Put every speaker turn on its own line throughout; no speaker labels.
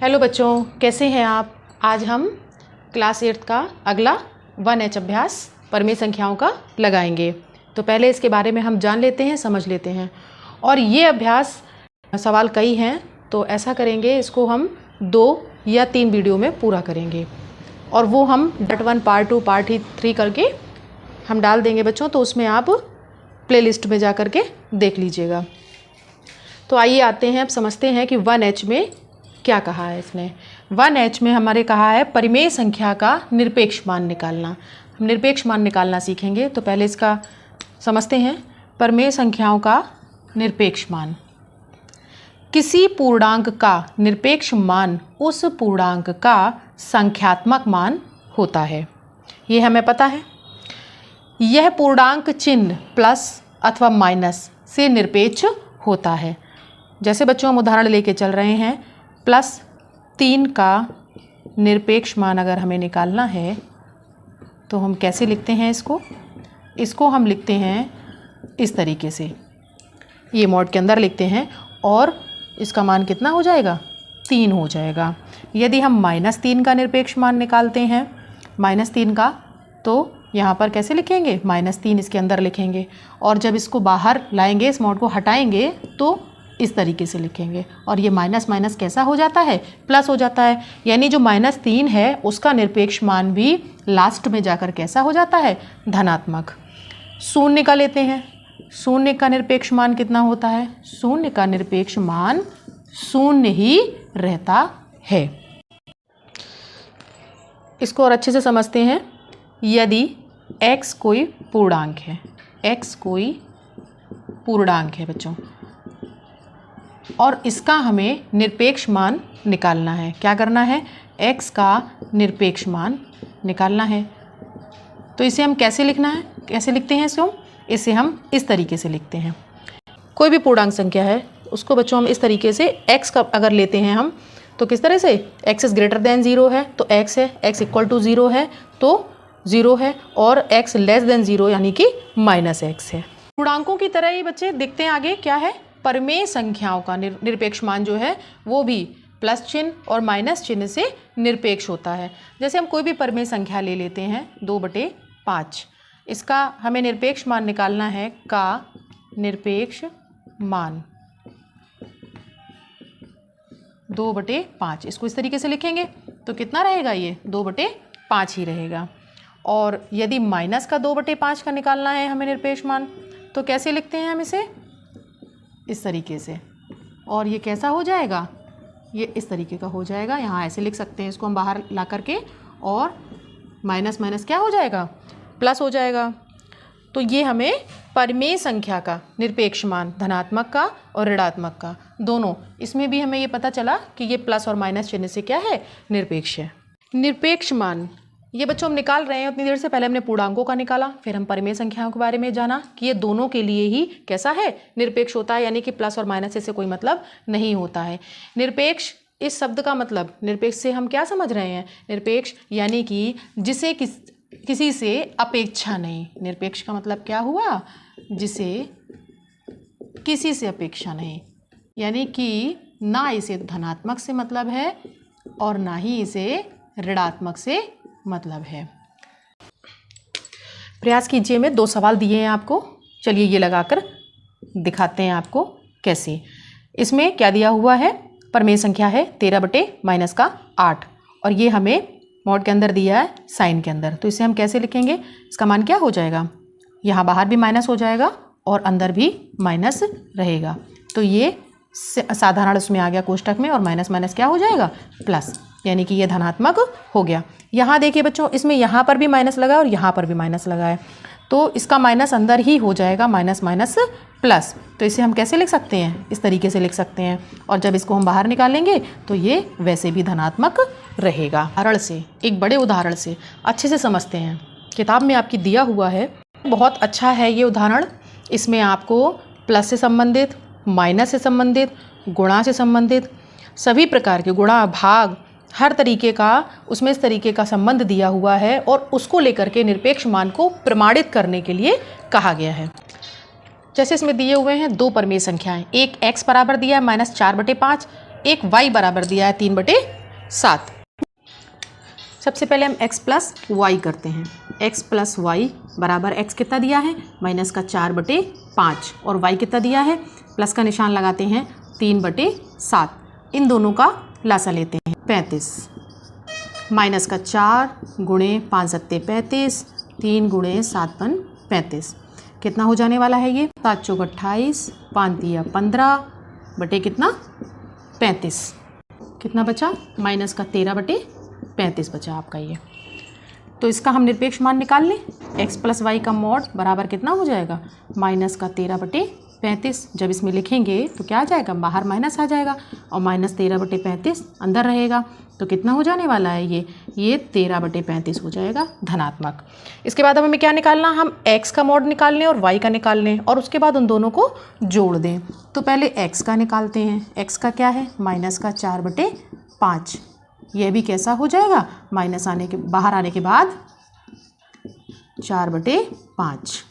Hello बच्चों, कैसे हैं आप। आज हम क्लास 8 का अगला 1H अभ्यास परिमेय संख्याओं का लगाएंगे। तो पहले इसके बारे में हम जान लेते हैं, समझ लेते हैं। और ये अभ्यास सवाल कई हैं, तो ऐसा करेंगे, इसको हम 2 या 3 वीडियो में पूरा करेंगे और वो हम पार्ट 1, पार्ट 2, पार्ट 3 करके हम डाल देंगे बच्चों। तो उसमें आप प्लेलिस्ट में जा कर के देख लीजिएगा। तो आइए आते हैं, अब समझते हैं कि 1H में क्या कहा है इसने। 1H में हमारे कहा है परिमेय संख्या का निरपेक्ष मान निकालना। हम निरपेक्ष मान निकालना सीखेंगे। तो पहले इसका समझते हैं। परिमेय संख्याओं का निरपेक्ष मान, किसी पूर्णांक का निरपेक्ष मान उस पूर्णांक का संख्यात्मक मान होता है। ये हमें पता है। यह पूर्णांक चिन्ह प्लस अथवा माइनस से निरपेक्ष होता है। जैसे बच्चों हम उदाहरण लेके चल रहे हैं, +3 का निरपेक्ष मान अगर हमें निकालना है तो हम कैसे लिखते हैं इसको हम लिखते हैं इस तरीके से, ये मोड के अंदर लिखते हैं और इसका मान कितना हो जाएगा, 3 हो जाएगा। यदि हम -3 का निरपेक्ष मान निकालते हैं, -3 का, तो यहाँ पर कैसे लिखेंगे, -3 इसके अंदर लिखेंगे और जब इसको बाहर लाएंगे, इस मोड को हटाएंगे तो इस तरीके से लिखेंगे और ये माइनस माइनस कैसा हो जाता है, प्लस हो जाता है। यानी जो -3 है उसका निरपेक्ष मान भी लास्ट में जाकर कैसा हो जाता है, धनात्मक। शून्य का लेते हैं, शून्य का निरपेक्ष मान कितना होता है, शून्य का निरपेक्ष मान 0 ही रहता है। इसको और अच्छे से समझते हैं। यदि x कोई पूर्णांक है, x कोई पूर्णांक है बच्चों, और इसका हमें निरपेक्ष मान निकालना है। क्या करना है, x का निरपेक्ष मान निकालना है। तो इसे हम कैसे लिखना है, कैसे लिखते हैं इसको, इसे हम इस तरीके से लिखते हैं। कोई भी पूर्णांक संख्या है उसको बच्चों हम इस तरीके से x का अगर लेते हैं हम, तो किस तरह से, x इज़ ग्रेटर देन 0 है तो x है, x इक्वल टू 0 है तो 0 है, और x लेस देन 0 यानी कि -x है। पूर्णांकों की तरह ही बच्चे दिखते हैं आगे क्या है, परिमेय संख्याओं का निरपेक्ष मान जो है वो भी प्लस चिन्ह और माइनस चिन्ह से निरपेक्ष होता है। जैसे हम कोई भी परिमेय संख्या ले लेते हैं 2/5, इसका हमें निरपेक्ष मान निकालना है, का निरपेक्ष मान 2/5। इसको इस तरीके से लिखेंगे तो कितना रहेगा, ये 2/5 ही रहेगा। और यदि माइनस का 2/5 का निकालना है हमें निरपेक्ष मान, तो कैसे लिखते हैं हम इसे, इस तरीके से, और ये कैसा हो जाएगा, ये इस तरीके का हो जाएगा। यहाँ ऐसे लिख सकते हैं, इसको हम बाहर ला करके, और माइनस माइनस क्या हो जाएगा, प्लस हो जाएगा। तो ये हमें परिमेय संख्या का निरपेक्ष मान, धनात्मक का और ऋणात्मक का दोनों, इसमें भी हमें ये पता चला कि ये प्लस और माइनस चिन्ह से क्या है, निरपेक्ष है। निरपेक्ष मान ये बच्चों हम निकाल रहे हैं। उतनी देर से पहले हमने पूर्णांकों का निकाला, फिर हम परिमेय संख्याओं के बारे में जाना कि ये दोनों के लिए ही कैसा है, निरपेक्ष होता है, यानी कि प्लस और माइनस से कोई मतलब नहीं होता है। निरपेक्ष इस शब्द का मतलब, निरपेक्ष से हम क्या समझ रहे हैं, निरपेक्ष यानी कि जिसे किसी से अपेक्षा नहीं। निरपेक्ष का मतलब क्या हुआ, जिसे किसी से अपेक्षा नहीं, यानी कि ना इसे धनात्मक से मतलब है और ना ही इसे ऋणात्मक से मतलब है। प्रयास कीजिए, में 2 सवाल दिए हैं आपको। चलिए ये लगाकर दिखाते हैं आपको कैसे। इसमें क्या दिया हुआ है, परिमेय संख्या है 13/-8 और ये हमें मोड के अंदर दिया है साइन के अंदर। तो इसे हम कैसे लिखेंगे, इसका मान क्या हो जाएगा, यहाँ बाहर भी माइनस हो जाएगा और अंदर भी माइनस रहेगा। तो ये साधारण उसमें आ गया कोष्टक में, और माइनस माइनस क्या हो जाएगा, प्लस, यानी कि ये धनात्मक हो गया। यहाँ देखिए बच्चों, इसमें यहाँ पर भी माइनस लगा है और यहाँ पर भी माइनस लगा है, तो इसका माइनस अंदर ही हो जाएगा, माइनस माइनस प्लस। तो इसे हम कैसे लिख सकते हैं, इस तरीके से लिख सकते हैं, और जब इसको हम बाहर निकालेंगे तो ये वैसे भी धनात्मक रहेगा। उदाहरण से, एक बड़े उदाहरण से अच्छे से समझते हैं। किताब में आपकी दिया हुआ है, बहुत अच्छा है ये उदाहरण। इसमें आपको प्लस से संबंधित, माइनस से संबंधित, गुणा से संबंधित सभी प्रकार के गुणा, भाग, हर तरीके का उसमें इस तरीके का संबंध दिया हुआ है और उसको लेकर के निरपेक्ष मान को प्रमाणित करने के लिए कहा गया है। जैसे इसमें दिए हुए हैं 2 परिमेय संख्याएं, एक x बराबर दिया है -4/5 एक y बराबर दिया है 3/7। सबसे पहले हम x प्लस वाई करते हैं। x प्लस वाई बराबर x कितना दिया है, माइनस का 4/5, और y कितना दिया है, प्लस का निशान लगाते हैं 3/7। इन दोनों का लासा लेते हैं 35, माइनस का 4 गुणे 5 सत्ते 35, 3 गुणे 7 पन 35। कितना हो जाने वाला है ये, 7 चौक 28, 5 दिया 15 बटे कितना 35। कितना बचा, माइनस का 13/35 बचा आपका ये। तो इसका हम निरपेक्ष मान निकाल लें। x प्लस वाई का मॉड बराबर कितना हो जाएगा, माइनस का 13/35। जब इसमें लिखेंगे तो क्या आ जाएगा, बाहर माइनस आ जाएगा और माइनस 13/35 अंदर रहेगा। तो कितना हो जाने वाला है ये 13/35 हो जाएगा धनात्मक। इसके बाद अब हमें क्या निकालना, हम x का मॉड निकाल लें और y का निकाल लें और उसके बाद उन दोनों को जोड़ दें। तो पहले x का निकालते हैं। x का क्या है, माइनस का 4/5। यह भी कैसा हो जाएगा, माइनस आने के बाहर आने के बाद 4/5।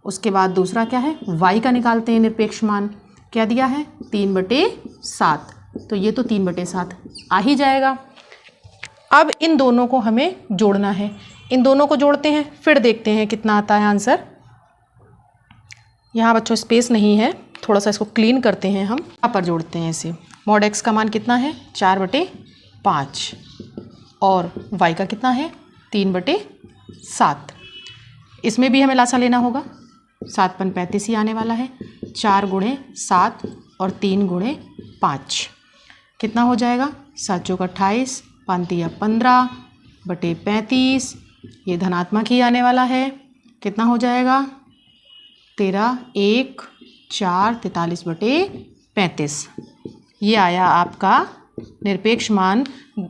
उसके बाद दूसरा क्या है, y का निकालते हैं निरपेक्ष मान। क्या दिया है, 3/7। तो ये तो 3/7 आ ही जाएगा। अब इन दोनों को हमें जोड़ना है। इन दोनों को जोड़ते हैं, फिर देखते हैं कितना आता है आंसर। यहाँ बच्चों स्पेस नहीं है, थोड़ा सा इसको क्लीन करते हैं हम। यहाँ पर जोड़ते हैं इसे। मॉड x का मान कितना है, 4/5, और y का कितना है, 3/7। इसमें भी हमें लासा लेना होगा। 7 पन 35 ही आने वाला है। 4 गुणे 7 और 3 गुणे 5 कितना हो जाएगा, 7 चौक 28, 5 दिया 15 बटे 35। ये धनात्मक ही आने वाला है। कितना हो जाएगा, 13 1 4 43/35। ये आया आपका निरपेक्ष मान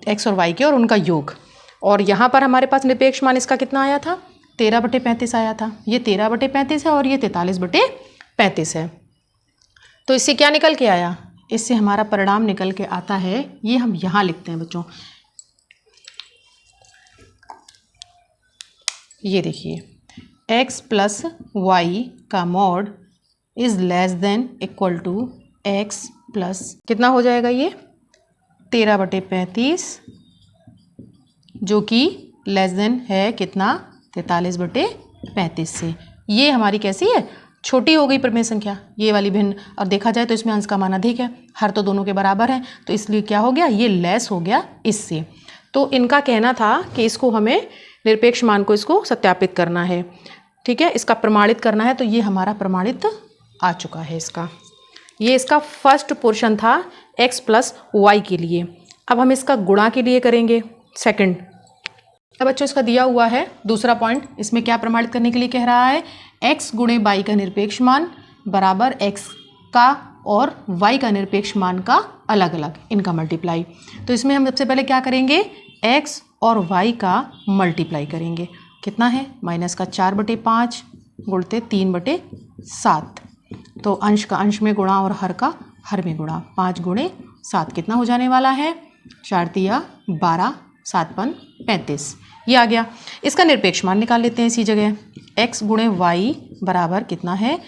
x और y के और उनका योग। और यहाँ पर हमारे पास निरपेक्ष मान इसका कितना आया था, 13/35 आया था। ये 13/35 है और ये 43/35 है। तो इससे क्या निकल के आया, इससे हमारा परिणाम निकल के आता है, ये हम यहाँ लिखते हैं बच्चों। ये देखिए, x प्लस वाई का mod is less than equal to x plus कितना हो जाएगा, ये 13/35, जो कि लेस देन है कितना, 43/35 से। ये हमारी कैसी है, छोटी हो गई परिमेय संख्या, ये वाली भिन्न। और देखा जाए तो इसमें अंश का मान अधिक है, हर तो दोनों के बराबर है, तो इसलिए क्या हो गया, ये लेस हो गया इससे। तो इनका कहना था कि इसको हमें निरपेक्ष मान को इसको सत्यापित करना है, ठीक है, इसका प्रमाणित करना है। तो ये हमारा प्रमाणित आ चुका है इसका। ये इसका फर्स्ट पोर्शन था x प्लस वाई के लिए। अब हम इसका गुणा के लिए करेंगे सेकंड। अब बच्चों इसका दिया हुआ है दूसरा पॉइंट, इसमें क्या प्रमाणित करने के लिए कह रहा है, x गुणे y का निरपेक्ष मान बराबर x का और y का निरपेक्ष मान का अलग अलग, इनका मल्टीप्लाई। तो इसमें हम सबसे पहले क्या करेंगे, x और y का मल्टीप्लाई करेंगे। कितना है, माइनस का 4/5 गुणते 3/7। तो अंश का अंश में गुणा और हर का हर में गुणा। 5 गुणे 7 कितना हो जाने वाला है, 4 तिया 12, 7 पन 35। ये आ गया। इसका निरपेक्ष मान निकाल लेते हैं इसी जगह। x गुणे y बराबर कितना है,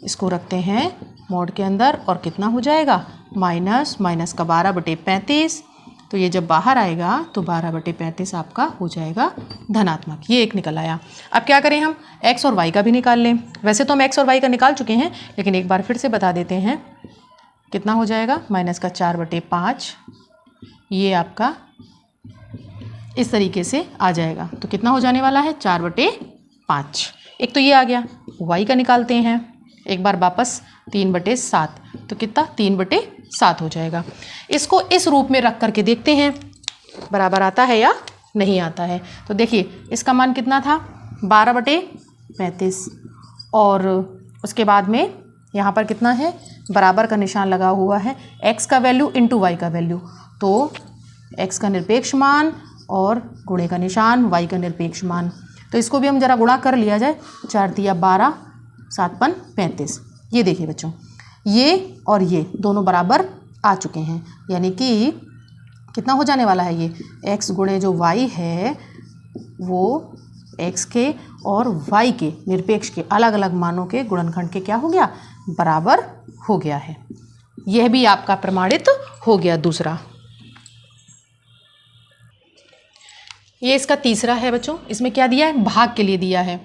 इसको रखते हैं मॉड के अंदर और कितना हो जाएगा, माइनस का 12/35। तो ये जब बाहर आएगा तो 12/35 आपका हो जाएगा धनात्मक। ये एक निकल आया। अब क्या करें, हम x और y का भी निकाल लें। वैसे तो हम x और y का निकाल चुके हैं, लेकिन एक बार फिर से बता देते हैं। कितना हो जाएगा, माइनस का 4/5, ये आपका इस तरीके से आ जाएगा। तो कितना हो जाने वाला है, 4/5। एक तो ये आ गया। y का निकालते हैं एक बार वापस, 3/7। तो कितना, 3/7 हो जाएगा। इसको इस रूप में रख करके देखते हैं बराबर आता है या नहीं आता है। तो देखिए इसका मान कितना था, 12/35, और उसके बाद में यहाँ पर कितना है, बराबर का निशान लगा हुआ है, x का वैल्यू इंटू y का वैल्यू। तो x का निरपेक्ष मान और गुणे का निशान y का निरपेक्ष मान। तो इसको भी हम जरा गुणा कर लिया जाए। 4 तिया 12, 7 पन 35। ये देखिए बच्चों, ये और ये दोनों बराबर आ चुके हैं, यानी कि कितना हो जाने वाला है, ये x गुणे जो y है वो x के और y के निरपेक्ष के अलग अलग मानों के गुणनखंड के क्या हो गया, बराबर हो गया है। यह भी आपका प्रमाणित हो गया दूसरा। ये इसका तीसरा है बच्चों। इसमें क्या दिया है, भाग के लिए दिया है।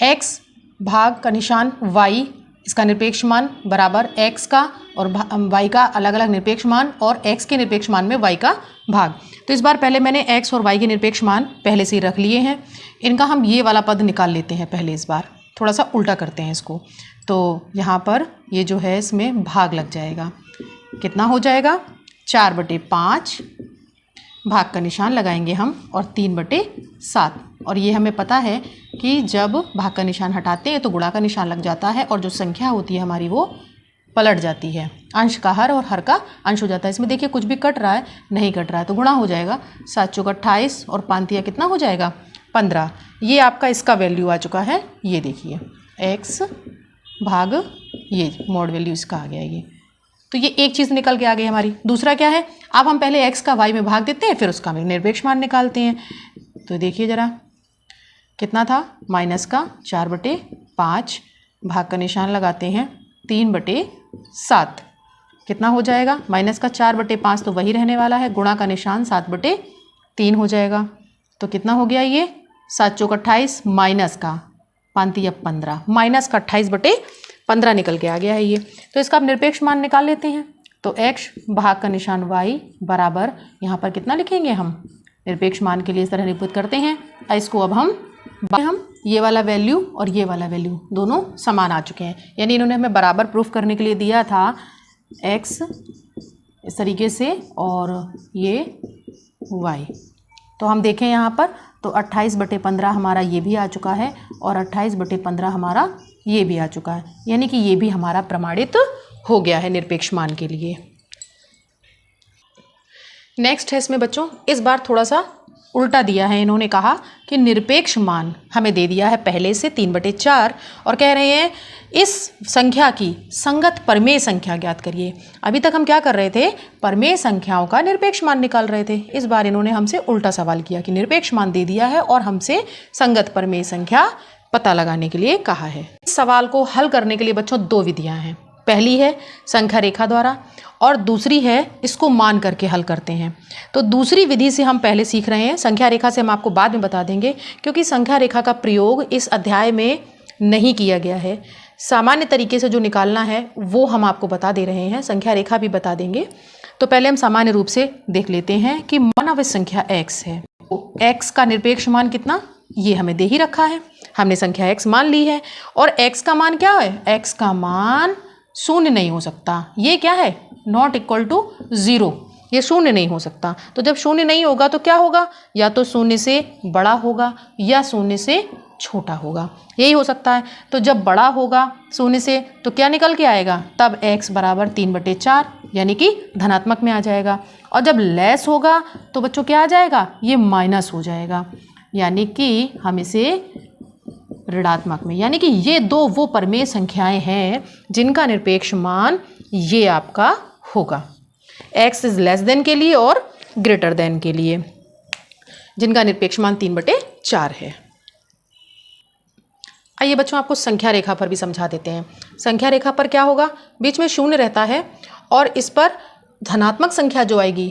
x भाग का निशान y, इसका निरपेक्ष मान बराबर x का और y का अलग अलग निरपेक्ष मान और x के निरपेक्ष मान में y का भाग। तो इस बार पहले मैंने x और y के निरपेक्ष मान पहले से ही रख लिए हैं। इनका हम ये वाला पद निकाल लेते हैं पहले। इस बार थोड़ा सा उल्टा करते हैं इसको। तो यहाँ पर ये जो है इसमें भाग लग जाएगा। कितना हो जाएगा, 4/5 भाग का निशान लगाएंगे हम और 3/7। और ये हमें पता है कि जब भाग का निशान हटाते हैं तो गुणा का निशान लग जाता है और जो संख्या होती है हमारी वो पलट जाती है। अंश का हर और हर का अंश हो जाता है। इसमें देखिए कुछ भी कट रहा है, नहीं कट रहा है तो गुणा हो जाएगा। 7 चौक 28 और 5 कितना हो जाएगा, 15। ये आपका इसका वैल्यू आ चुका है। ये देखिए x भाग ये मॉड वैल्यू इसका आ गया ये। तो ये एक चीज़ निकल के आ गई हमारी। दूसरा क्या है, अब हम पहले x का y में भाग देते हैं फिर उसका निरपेक्ष मान निकालते हैं। तो देखिए ज़रा कितना था, माइनस का 4/5 भाग का निशान लगाते हैं 3/7। कितना हो जाएगा, माइनस का 4/5 तो वही रहने वाला है, गुणा का निशान 7/3 हो जाएगा। तो कितना हो गया ये, 7 चौक 28 माइनस का 5 15, माइनस का 28/15 निकल के आ गया है ये। तो इसका अब निरपेक्ष मान निकाल लेते हैं। तो x भाग का निशान y बराबर यहाँ पर कितना लिखेंगे हम, निरपेक्ष मान के लिए इस तरह निरूपित करते हैं। इसको अब हम ये वाला वैल्यू और ये वाला वैल्यू दोनों समान आ चुके हैं, यानी इन्होंने हमें बराबर प्रूफ करने के लिए दिया था x इस तरीके से और ये y। तो हम देखें यहाँ पर तो 28/15 हमारा ये भी आ चुका है और 28/15 हमारा ये भी आ चुका है, यानी कि ये भी हमारा प्रमाणित हो गया है निरपेक्ष मान के लिए। नेक्स्ट है इसमें बच्चों, इस बार थोड़ा सा उल्टा दिया है। इन्होंने कहा कि निरपेक्ष मान हमें दे दिया है पहले से 3/4 और कह रहे हैं इस संख्या की संगत परमेय संख्या ज्ञात करिए। अभी तक हम क्या कर रहे थे, परमेय संख्याओं का निरपेक्ष मान निकाल रहे थे। इस बार इन्होंने हमसे उल्टा सवाल किया कि निरपेक्ष मान दे दिया है और हमसे संगत परमेय संख्या पता लगाने के लिए कहा है। इस सवाल को हल करने के लिए बच्चों 2 विधियां हैं। पहली है संख्या रेखा द्वारा और दूसरी है इसको मान करके हल करते हैं। तो दूसरी विधि से हम पहले सीख रहे हैं, संख्या रेखा से हम आपको बाद में बता देंगे क्योंकि संख्या रेखा का प्रयोग इस अध्याय में नहीं किया गया है। सामान्य तरीके से जो निकालना है वो हम आपको बता दे रहे हैं, संख्या रेखा भी बता देंगे। तो पहले हम सामान्य रूप से देख लेते हैं कि मानव संख्या x है। तो x का निरपेक्ष मान कितना, ये हमें दे ही रखा है, हमने संख्या x मान ली है और x का मान क्या है, x का मान शून्य नहीं हो सकता। ये क्या है, नॉट इक्वल टू 0, ये शून्य नहीं हो सकता। तो जब शून्य नहीं होगा तो क्या होगा, या तो शून्य से बड़ा होगा या शून्य से छोटा होगा, यही हो सकता है। तो जब बड़ा होगा शून्य से तो क्या निकल के आएगा, तब x बराबर 3/4 यानी कि धनात्मक में आ जाएगा। और जब लेस होगा तो बच्चों क्या आ जाएगा, ये माइनस हो जाएगा, यानी कि हम इसे ऋणात्मक में, यानी कि ये 2 वो परमेय संख्याएं हैं जिनका निरपेक्ष मान ये आपका होगा। x इज लेस देन के लिए और ग्रेटर देन के लिए, जिनका निरपेक्ष मान 3/4 है। आइए बच्चों आपको संख्या रेखा पर भी समझा देते हैं। संख्या रेखा पर क्या होगा, बीच में शून्य रहता है और इस पर धनात्मक संख्या जो आएगी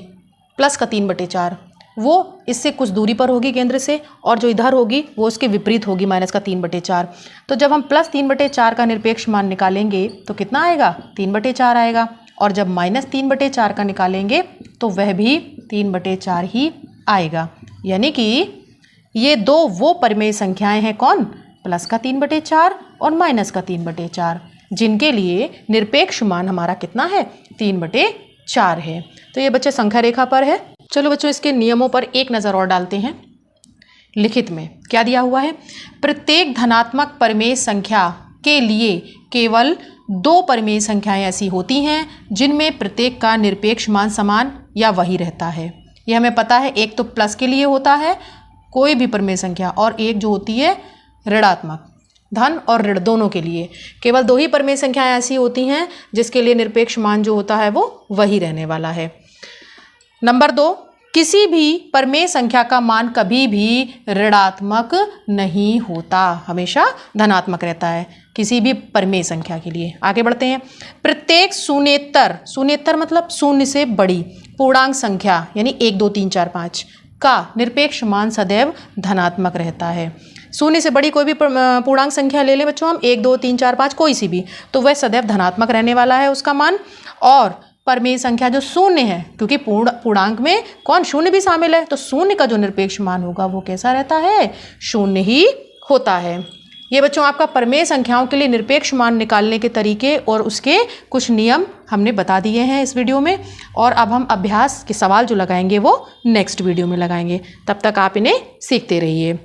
प्लस का 3/4 वो इससे कुछ दूरी पर होगी केंद्र से, और जो इधर होगी वो उसके विपरीत होगी माइनस का 3/4। तो जब हम प्लस 3/4 का निरपेक्ष मान निकालेंगे तो कितना आएगा, 3/4 आएगा। और जब माइनस 3/4 का निकालेंगे तो वह भी 3/4 ही आएगा। यानी कि ये 2 वो परमेय संख्याएं हैं, कौन, प्लस का 3/4 और माइनस का 3/4, जिनके लिए निरपेक्ष मान हमारा कितना है, 3/4 है। तो ये बच्चे संख्या रेखा पर है। चलो बच्चों इसके नियमों पर एक नज़र और डालते हैं। लिखित में क्या दिया हुआ है, प्रत्येक धनात्मक परमेय संख्या के लिए केवल 2 परमेय संख्याएं ऐसी होती हैं जिनमें प्रत्येक का निरपेक्ष मान समान या वही रहता है। यह हमें पता है, एक तो प्लस के लिए होता है कोई भी परमेय संख्या और एक जो होती है ऋणात्मक, धन और ऋण दोनों के लिए केवल 2 ही परमेय संख्याएं ऐसी होती हैं जिसके लिए निरपेक्ष मान जो होता है वो वही रहने वाला है। नंबर 2, किसी भी परमेय संख्या का मान कभी भी ऋणात्मक नहीं होता, हमेशा धनात्मक रहता है किसी भी परमेय संख्या के लिए। आगे बढ़ते हैं। प्रत्येक शून्येतर, शून्येतर मतलब शून्य से बड़ी पूर्णांक संख्या यानी 1 2 3 4 5 का निरपेक्ष मान सदैव धनात्मक रहता है। शून्य से बड़ी कोई भी पूर्णांक संख्या ले लें बच्चों हम, 1 2 3 4 5 कोई सी भी, तो वह सदैव धनात्मक रहने वाला है उसका मान। और परमेय संख्या जो शून्य है, क्योंकि पूर्णांक में कौन शून्य भी शामिल है, तो शून्य का जो निरपेक्ष मान होगा वो कैसा रहता है, शून्य ही होता है। ये बच्चों आपका परमेय संख्याओं के लिए निरपेक्ष मान निकालने के तरीके और उसके कुछ नियम हमने बता दिए हैं इस वीडियो में। और अब हम अभ्यास के सवाल जो लगाएंगे वो नेक्स्ट वीडियो में लगाएंगे। तब तक आप इन्हें सीखते रहिए।